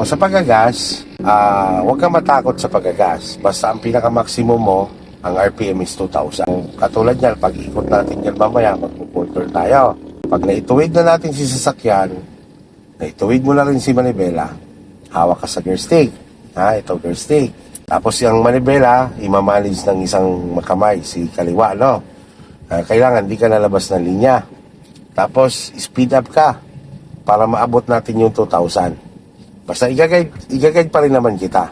So, sa pagagas, huwag kang matakot sa pagagas. Basta ang pinaka-maximum mo, ang RPM is 2,000. Katulad niyan, pag ikot natin yan mamaya, magpupunter tayo. Pag naituwid na natin si sasakyan, naituwid mo na rin si manibela, hawak ka sa gear stick. Ito gear stick. Tapos yung manibela, imamanage ng isang makamay, si kaliwa, no? Kailangan di ka nalabas ng linya. Tapos, speed up ka para maabot natin yung 2,000. Basta igagayad pa rin naman kita.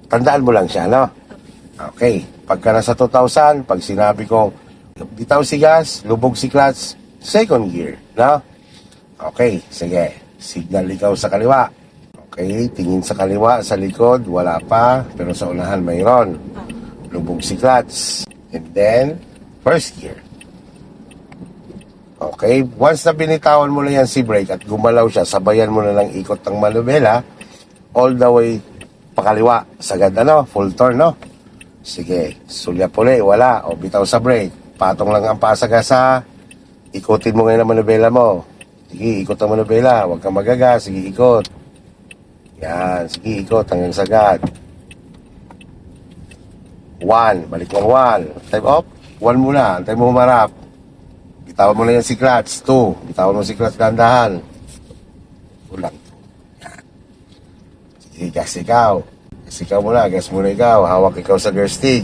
Tandaan mo lang siya, no? Okay. Pagka nasa 2,000, pag sinabi ko, bitaw si gas, lubog si clutch, second gear, no? Okay, sige. Signal ikaw sa kaliwa. Okay, tingin sa kaliwa, sa likod, wala pa, pero sa unahan mayroon. Lubog si clutch. And then, first gear. Okay, once na binitawan mo na yan si brake at gumalaw siya, sabayan mo na lang ikot ng manubela, all the way pakaliwa, sagad full turn, no? Sige, sulyap uli, wala, o bitaw sa brake, patong lang ang pasagasa, ikutin mo ngayon ang manubela mo. Sige, ikot ang manubela, huwag kang magagas, sige, ikot. Yan, sige, ikot hanggang sagad. 1, balik ng 1, time off, 1 muna, antay mo humarap. Bitawan mo na yan si clutch, 2, bitawan mo si clutch dahan-dahan. Ulang. Yan. Sige, gas ikaw. Gas ikaw muna, gas muna ikaw. Hawak ikaw sa gear stick.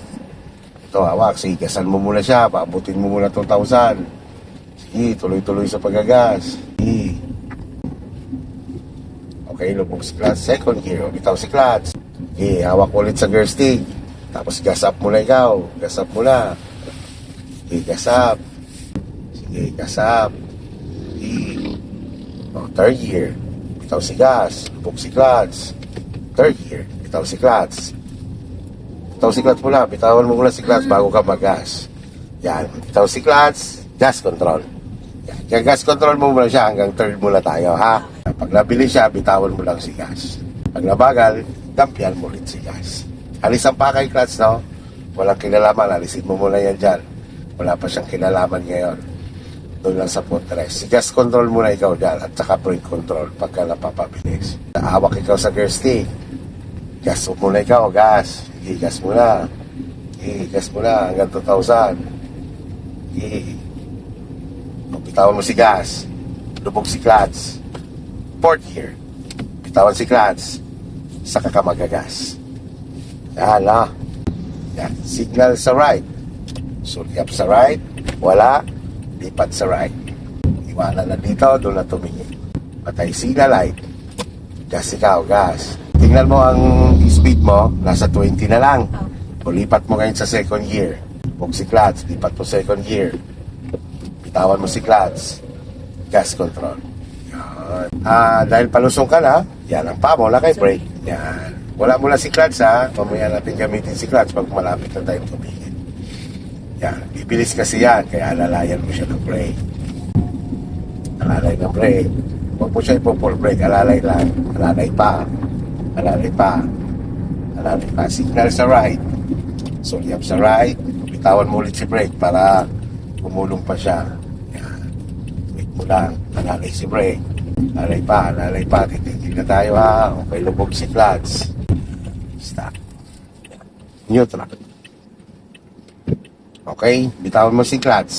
Ito, hawak. Sige, gasan mo muna siya. Paabutin mo muna 2,000. Sige, tuloy-tuloy sa pagagas. Sige. Okay, lubog si clutch. Second gear. Bitaw si clutch. Sige, hawak ulit sa gear stick. Tapos gas up muna ikaw. Gas up muna. Sige, gas up. Sige, gas up. Sige. Third gear. Bitaw si gas. Lubog si clutch. Third gear. Bitaw si clutch. Bitaw si clutch muna. Bitawan mo muna si clutch bago ka mag-gas. Yan. Bitaw si clutch. Gas control. Yan. Kaya gas control mo muna siya hanggang third muna tayo, ha? Pag nabili siya, bitawan mo lang si gas. Pag nabagal, dampian mo ulit si gas. Alis ang pakay clutch, no? Walang kinalaman. Alisin mo muna yan dyan. Wala pa siyang kinalaman ngayon. Doon lang sa footrest. Si gas control muna ikaw dyan at saka brake control pagka napapabilis. Hawak ikaw sa gear stick. Gas muna ikaw, gas. Sige, gas muna. Sige, gas muna hanggang 2,000. Sige. Bitawan mo si gas. Lubog si clutch. Fourth gear. Bitawan si clutch. Saka ka magagas. Yan, ha? Yan. Signal sa right. Sulyap sa right. Wala. Lipat sa right. Iwanan na dito. Doon na tumingin. Patay signal light. Gas ikaw, gas. Tingnan mo ang speed mo, nasa 20 na lang. O lipat mo ngayon sa second gear. Huwag si clutch, lipat mo second gear. Bitawan mo si clutch. Gas control. Yan. Dahil palusong ka na, yan ang pa mo, lakay brake. Yan. Wala mo na si clutch, ha. Mamaya natin gamitin si clutch pag malapit na tayo tumingin. Yan. Bibilis kasi yan, kaya alalayan mo siya ng brake. Alalay ng brake. Huwag mo siya ipo-full brake, alalay lang. Alalay pa. Alalay pa. Alalay pa. Signal sa right. Sulyap sa right. Bitawan mo ulit si brake para gumulong pa siya. Yan. Wait mo lang. Alalay si brake. Alalay pa. Alalay pa. Titigil na tayo, ha. Okay, lubog si clutch. Stop. Neutral. Okay. Bitawan mo si clutch.